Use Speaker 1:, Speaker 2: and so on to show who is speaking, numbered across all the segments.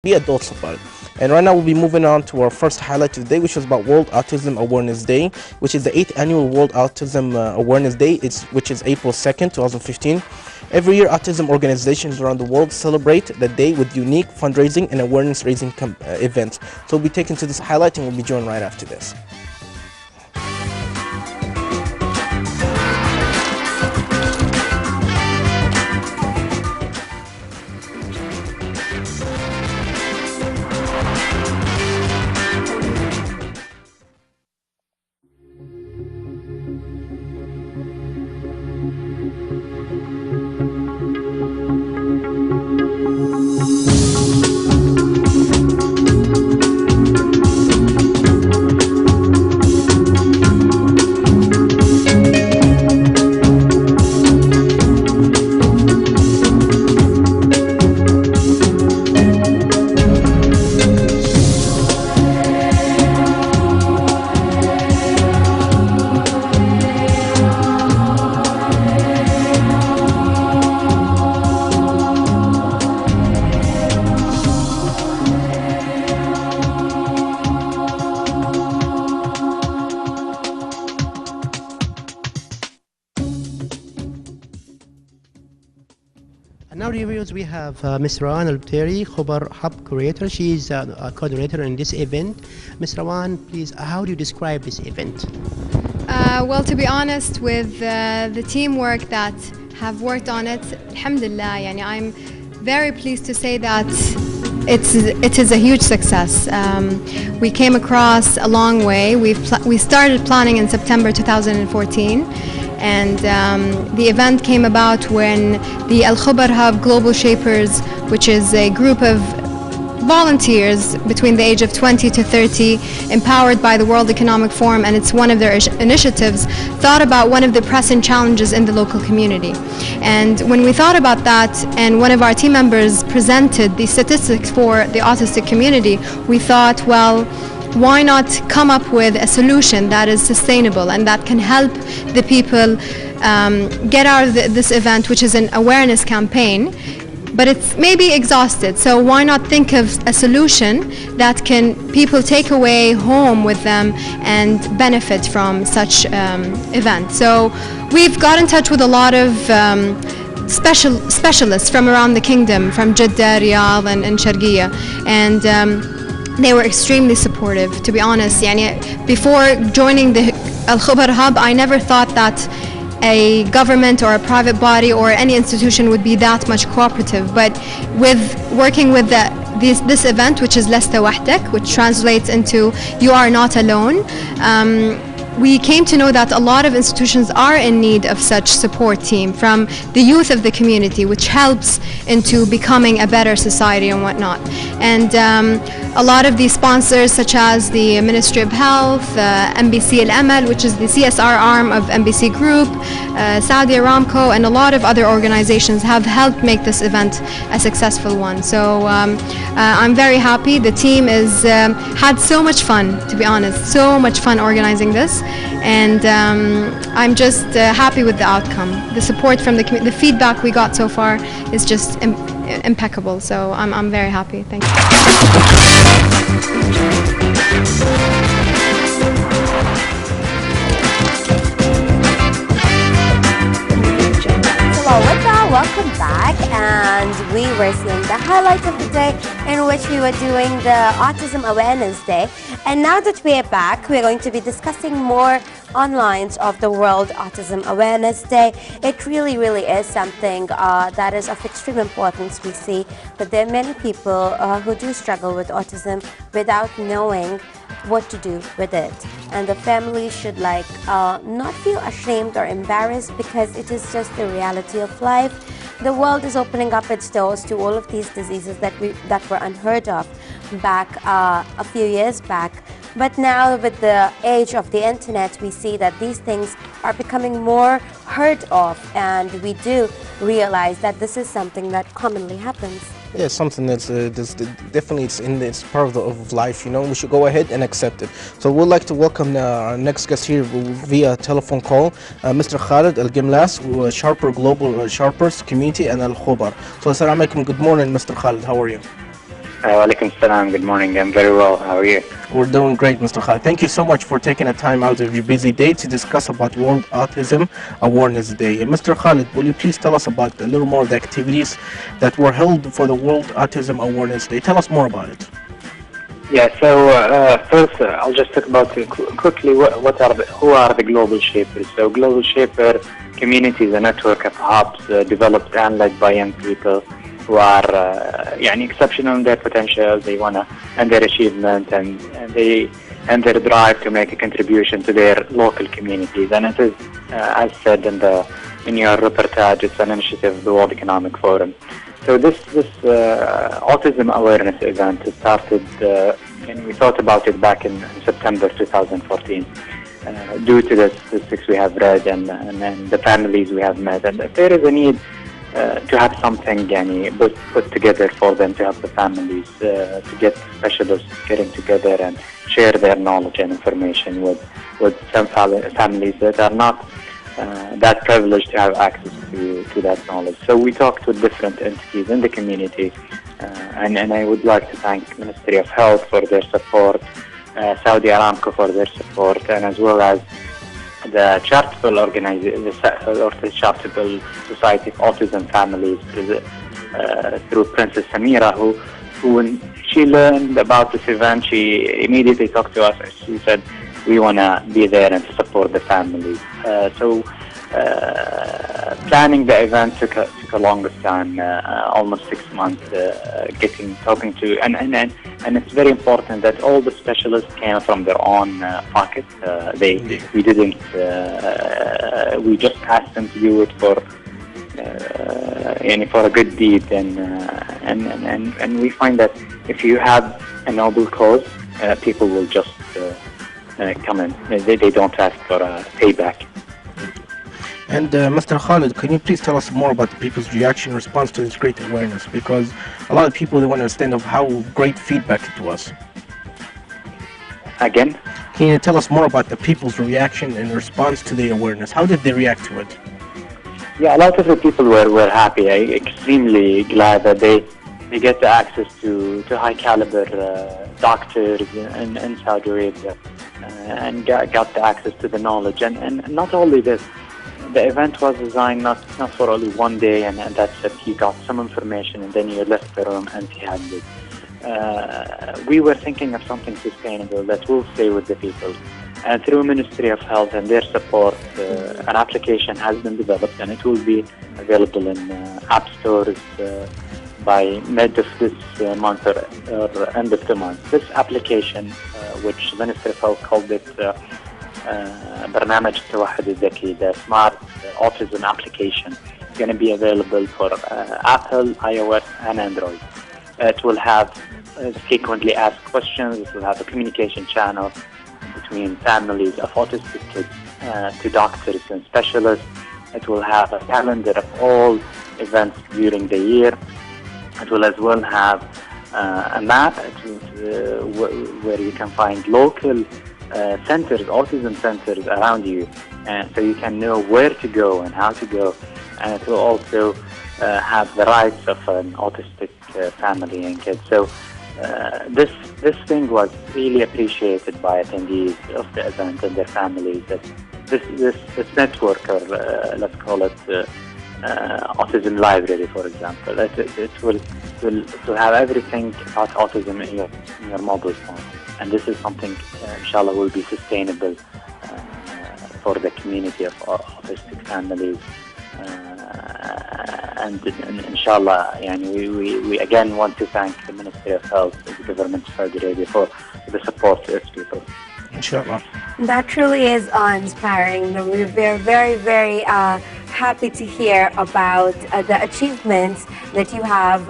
Speaker 1: be adults about it. And right now we'll be moving on to our first highlight of the day, which is about World Autism Awareness Day, which is the 8th annual World Autism Awareness Day, which is April 2nd, 2015. Every year, autism organizations around the world celebrate the day with unique fundraising and awareness-raising events. So we'll be taken to this highlight and we'll be joined right after this.
Speaker 2: Now reviews, we have Ms. Rawan Al-Bteri, Khubar Hub Curator. She is a coordinator in this event. Ms. Rawan, please, how do you describe this event?
Speaker 3: Well, to be honest, with the teamwork that have worked on it, alhamdulillah, yani I'm very pleased to say that it is a huge success. We came across a long way. We started planning in September 2014. And the event came about when the Al-Khubar Hub Global Shapers, which is a group of volunteers between the age of 20 to 30, empowered by the World Economic Forum, and it's one of their initiatives, thought about one of the pressing challenges in the local community. And when we thought about that, and one of our team members presented the statistics for the autistic community, we thought, well, why not come up with a solution that is sustainable and that can help the people get out of this event, which is an awareness campaign, but it's maybe exhausted. So why not think of a solution that can people take away home with them and benefit from such event. So we've got in touch with a lot of specialists from around the kingdom, from Jeddah, Riyadh, and Sharqiya, and they were extremely supportive, to be honest. Yani, before joining the Al-Khubar Hub, I never thought that a government or a private body or any institution would be that much cooperative. But with working with this event, which is Lasta Wahdak, which translates into you are not alone, we came to know that a lot of institutions are in need of such support team from the youth of the community, which helps into becoming a better society and whatnot. And a lot of these sponsors, such as the Ministry of Health, MBC Al-Amal, which is the CSR arm of MBC Group, Saudi Aramco, and a lot of other organizations have helped make this event a successful one. So I'm very happy. The team is had so much fun, to be honest, so much fun organizing this. And I'm just happy with the outcome. The support from the community, the feedback we got so far is just impeccable. So I'm very happy. Thank you.
Speaker 4: Hello, what's up? Welcome back, and we were seeing the highlight of the day in which we were doing the Autism Awareness Day. And now that we are back, we're going to be discussing more on lines of the World Autism Awareness Day. It really is something that is of extreme importance. We see that there are many people who do struggle with autism without knowing what to do with it, and the family should not feel ashamed or embarrassed, because it is just the reality of life. The world is opening up its doors to all of these diseases that were unheard of back a few years back. But now, with the age of the internet, we see that these things are becoming more heard of, and we do realize that this is something that commonly happens.
Speaker 1: Yeah, it's something that's definitely it's part of life. You know, we should go ahead and accept it. So we'd like to welcome our next guest here via telephone call, Mr. Khalid Al-Gimlas, Sharper Global Sharpers Community and Al-Khubar. So assalamu alaikum, good morning, Mr. Khalid. How are you?
Speaker 5: Walaikum salam. Good morning. I'm very well. How are you?
Speaker 1: We're doing great, Mr. Khalid. Thank you so much for taking the time out of your busy day to discuss about World Autism Awareness Day. And Mr. Khalid, will you please tell us about a little more of the activities that were held for the World Autism Awareness Day? Tell us more about it.
Speaker 5: Yeah. So first, I'll just talk about quickly who are the global shapers. So global shaper community is a network of hubs developed and led by young people who are exceptional in their potential. They wanna and their achievement and their drive to make a contribution to their local communities. And it is, as said in your reportage, it's an initiative of the World Economic Forum. So this autism awareness event started, and we thought about it back in September 2014. Due to the statistics we have read and the families we have met, and there is a need to have something put together for them to help the families, to get specialists getting together and share their knowledge and information with some families that are not that privileged to have access to that knowledge. So we talked with different entities in the community, and I would like to thank Ministry of Health for their support, Saudi Aramco for their support, and as well as the charitable organization, the charitable society of autism families through Princess Samira, who when she learned about this event, she immediately talked to us. She said, "We want to be there and to support the families." So planning the event took a longest time, almost 6 months. Talking to and it's very important that all the specialists came from their own pocket. We didn't. We just asked them to do it for a good deed, and we find that if you have a noble cause, people will just come in. They don't ask for a payback.
Speaker 1: And Mr. Khalid, can you please tell us more about the people's reaction response to this great awareness? Because a lot of people, they want to understand of how great feedback it was.
Speaker 5: Again?
Speaker 1: Can you tell us more about the people's reaction in response to the awareness? How did they react to it?
Speaker 5: Yeah, a lot of the people were happy. Extremely glad that they get the access to high caliber doctors in Saudi Arabia, and got the access to the knowledge. And not only this, the event was designed not for only one day, and that's it. You got some information and then you left the room empty-handed. We were thinking of something sustainable that will stay with the people. And through Ministry of Health and their support, an application has been developed, and it will be available in app stores by mid of this month or end of the month. This application, which the Ministry of Health called it برنامج the smart autism application, is going to be available for Apple, iOS, and Android. It will have frequently asked questions. It will have a communication channel between families of autistic kids to doctors and specialists. It will have a calendar of all events during the year. It will as well have a map where you can find local centers, autism centers around you, so you can know where to go and how to go. And it will also have the rights of an autistic family and kids. So this thing was really appreciated by attendees of the event and their families. That this network, or let's call it autism library, for example, it will have everything about autism in your mobile phone. And this is something, inshallah, will be sustainable for the community of autistic families. And inshallah, we again want to thank the Ministry of Health and the government of Saudi Arabia for the support to its people.
Speaker 1: Inshallah.
Speaker 4: That truly is inspiring. We're very, very happy to hear about the achievements that you have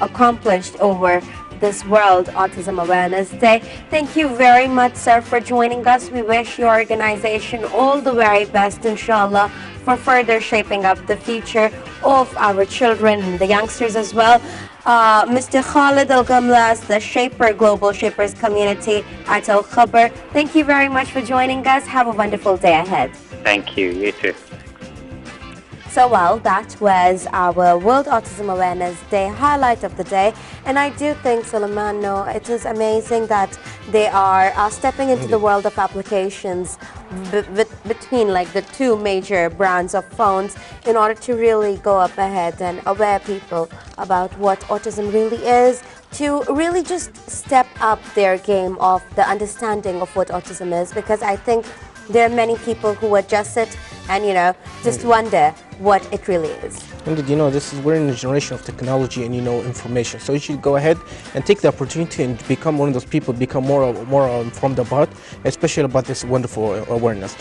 Speaker 4: accomplished over this World Autism Awareness Day. Thank you very much, sir, for joining us. We wish your organization all the very best, inshallah, for further shaping up the future of our children and the youngsters as well. Mr. Khalid Al-Gamlas, the Global Shapers Community at Al Khabar, thank you very much for joining us. Have a wonderful day ahead.
Speaker 5: Thank you. You too.
Speaker 4: So well, that was our World Autism Awareness Day highlight of the day. And I do think, Suleiman, no, it is amazing that they are stepping into the world of applications between like the two major brands of phones in order to really go up ahead and aware people about what autism really is, to really just step up their game of the understanding of what autism is, because I think there are many people who would just sit and, you know, just wonder what it really is.
Speaker 1: Indeed, you know, we're in a generation of technology and, you know, information. So you should go ahead and take the opportunity and become one of those people, become more informed about, especially about this wonderful awareness.